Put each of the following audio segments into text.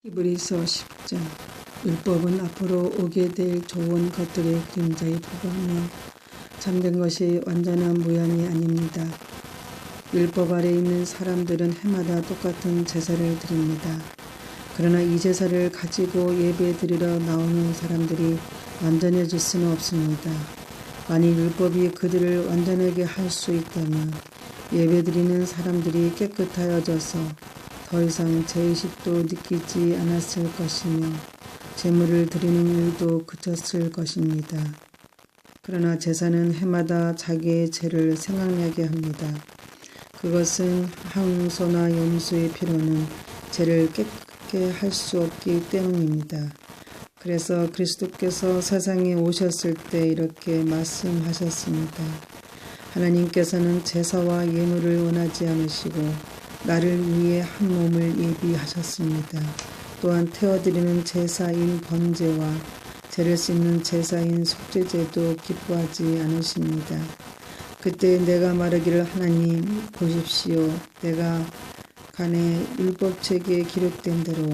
히브리서 10장. 율법은 앞으로 오게 될 좋은 것들의 그림자에 불과하며 참된 것이 완전한 모양이 아닙니다. 율법 아래 있는 사람들은 해마다 똑같은 제사를 드립니다. 그러나 이 제사를 가지고 예배 드리러 나오는 사람들이 완전해질 수는 없습니다. 만일 율법이 그들을 완전하게 할 수 있다면 예배 드리는 사람들이 깨끗하여져서 더 이상 죄의식도 느끼지 않았을 것이며 제물을 드리는 일도 그쳤을 것입니다. 그러나 제사는 해마다 자기의 죄를 생각나게 합니다. 그것은 항소나 염소의 피로는 죄를 깨끗게 할 수 없기 때문입니다. 그래서 그리스도께서 세상에 오셨을 때 이렇게 말씀하셨습니다. 하나님께서는 제사와 예물을 원하지 않으시고 나를 위해 한 몸을 예비하셨습니다. 또한 태워드리는 제사인 번제와 죄를 씻는 제사인 속죄제도 기뻐하지 않으십니다. 그때 내가 말하기를 하나님 보십시오. 내가 간에 율법책에 기록된 대로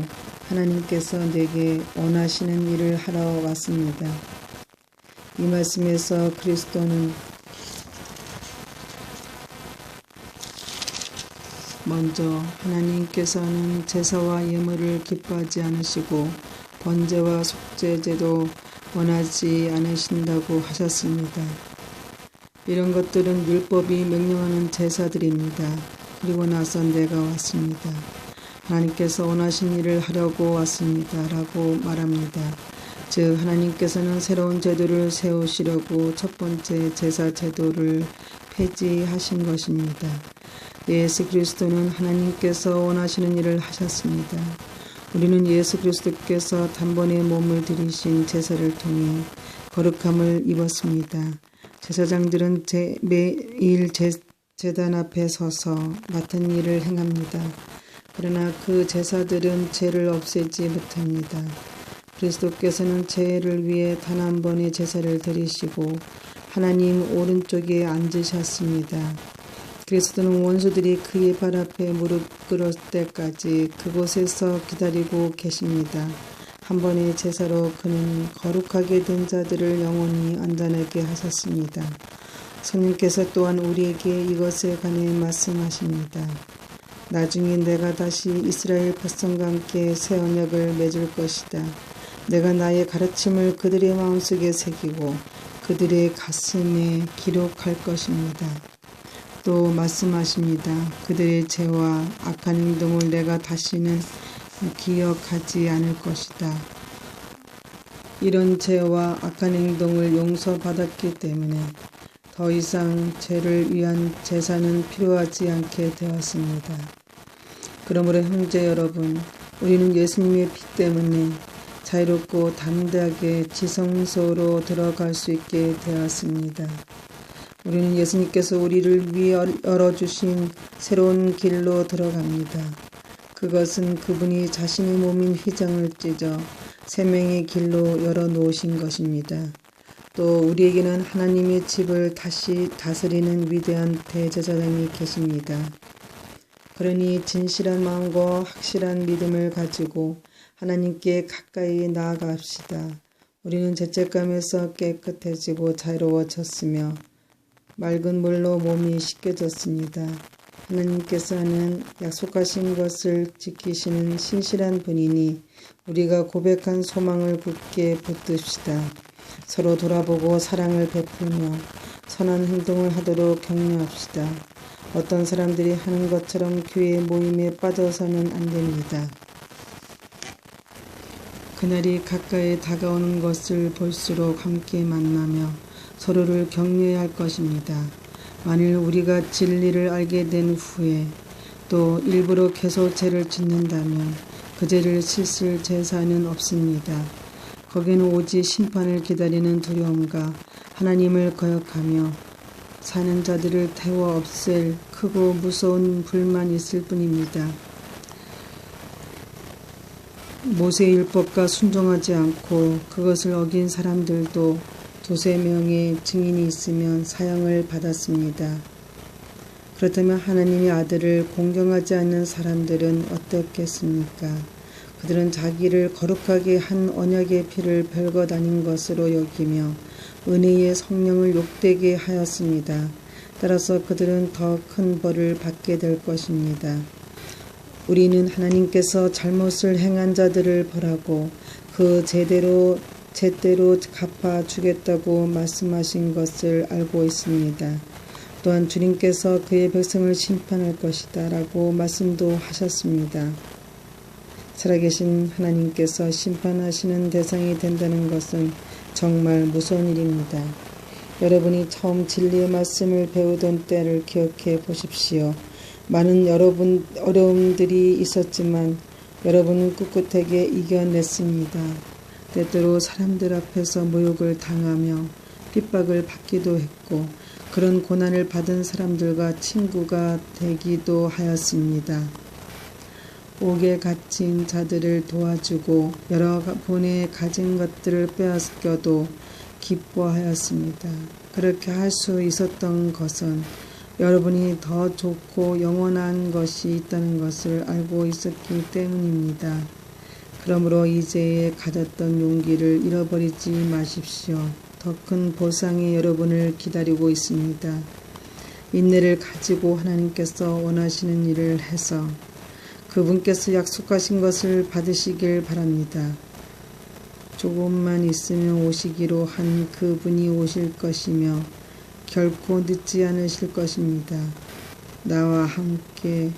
하나님께서 내게 원하시는 일을 하러 왔습니다. 이 말씀에서 그리스도는 먼저 하나님께서는 제사와 예물을 기뻐하지 않으시고 번제와 속죄제도 원하지 않으신다고 하셨습니다. 이런 것들은 율법이 명령하는 제사들입니다. 그리고 나서 내가 왔습니다. 하나님께서 원하신 일을 하려고 왔습니다. 라고 말합니다. 즉 하나님께서는 새로운 제도를 세우시려고 첫 번째 제사 제도를 폐지하신 것입니다. 예수 그리스도는 하나님께서 원하시는 일을 하셨습니다. 우리는 예수 그리스도께서 단번에 몸을 들이신 제사를 통해 거룩함을 입었습니다. 제사장들은 매일 제단 앞에 서서 맡은 일을 행합니다. 그러나 그 제사들은 죄를 없애지 못합니다. 그리스도께서는 죄를 위해 단 한 번의 제사를 드리시고 하나님 오른쪽에 앉으셨습니다. 그리스도는 원수들이 그의 발 앞에 무릎 꿇을 때까지 그곳에서 기다리고 계십니다. 한 번의 제사로 그는 거룩하게 된 자들을 영원히 안전하게 하셨습니다. 성령께서 또한 우리에게 이것에 관해 말씀하십니다. 나중에 내가 다시 이스라엘 백성과 함께 새 언약을 맺을 것이다. 내가 나의 가르침을 그들의 마음속에 새기고 그들의 가슴에 기록할 것입니다. 또 말씀하십니다. 그들의 죄와 악한 행동을 내가 다시는 기억하지 않을 것이다. 이런 죄와 악한 행동을 용서받았기 때문에 더 이상 죄를 위한 제사는 필요하지 않게 되었습니다. 그러므로 형제 여러분, 우리는 예수님의 피 때문에 자유롭고 담대하게 지성소로 들어갈 수 있게 되었습니다. 우리는 예수님께서 우리를 위해 열어주신 새로운 길로 들어갑니다. 그것은 그분이 자신의 몸인 휘장을 찢어 생명의 길로 열어놓으신 것입니다. 또 우리에게는 하나님의 집을 다시 다스리는 위대한 대제사장이 계십니다. 그러니 진실한 마음과 확실한 믿음을 가지고 하나님께 가까이 나아갑시다. 우리는 죄책감에서 깨끗해지고 자유로워졌으며 맑은 물로 몸이 씻겨졌습니다. 하나님께서는 약속하신 것을 지키시는 신실한 분이니 우리가 고백한 소망을 굳게 붙듭시다. 서로 돌아보고 사랑을 베풀며 선한 행동을 하도록 격려합시다. 어떤 사람들이 하는 것처럼 교회 모임에 빠져서는 안 됩니다. 그날이 가까이 다가오는 것을 볼수록 함께 만나며 서로를 격려해야 할 것입니다. 만일 우리가 진리를 알게 된 후에 또 일부러 계속 죄를 짓는다면 그 죄를 씻을 제사는 없습니다. 거기는 오직 심판을 기다리는 두려움과 하나님을 거역하며 사는 자들을 태워 없앨 크고 무서운 불만 있을 뿐입니다. 모세의 율법과 순종하지 않고 그것을 어긴 사람들도 두세 명의 증인이 있으면 사형을 받았습니다. 그렇다면 하나님의 아들을 공경하지 않는 사람들은 어떻겠습니까? 그들은 자기를 거룩하게 한 언약의 피를 별것 아닌 것으로 여기며 은혜의 성령을 욕되게 하였습니다. 따라서 그들은 더 큰 벌을 받게 될 것입니다. 우리는 하나님께서 잘못을 행한 자들을 벌하고 그 제대로 갚아주겠다고 말씀하신 것을 알고 있습니다. 또한 주님께서 그의 백성을 심판할 것이다 라고 말씀도 하셨습니다. 살아계신 하나님께서 심판하시는 대상이 된다는 것은 정말 무서운 일입니다. 여러분이 처음 진리의 말씀을 배우던 때를 기억해 보십시오. 많은 어려움들이 있었지만 여러분은 꿋꿋하게 이겨냈습니다. 때때로 사람들 앞에서 모욕을 당하며 핍박을 받기도 했고 그런 고난을 받은 사람들과 친구가 되기도 하였습니다. 옥에 갇힌 자들을 도와주고 여러분의 가진 것들을 빼앗겨도 기뻐하였습니다. 그렇게 할 수 있었던 것은 여러분이 더 좋고 영원한 것이 있다는 것을 알고 있었기 때문입니다. 그러므로 이제에 가졌던 용기를 잃어버리지 마십시오. 더 큰 보상이 여러분을 기다리고 있습니다. 인내를 가지고 하나님께서 원하시는 일을 해서 그분께서 약속하신 것을 받으시길 바랍니다. 조금만 있으면 오시기로 한 그분이 오실 것이며 결코 늦지 않으실 것입니다. 나와 함께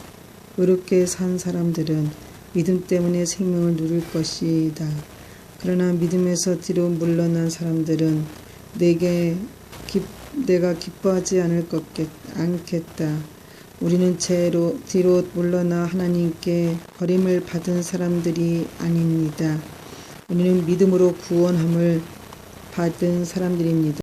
의롭게 산 사람들은 믿음 때문에 생명을 누릴 것이다. 그러나 믿음에서 뒤로 물러난 사람들은 내가 기뻐하지 않겠다. 우리는 뒤로 물러나 하나님께 버림을 받은 사람들이 아닙니다. 우리는 믿음으로 구원함을 받은 사람들입니다.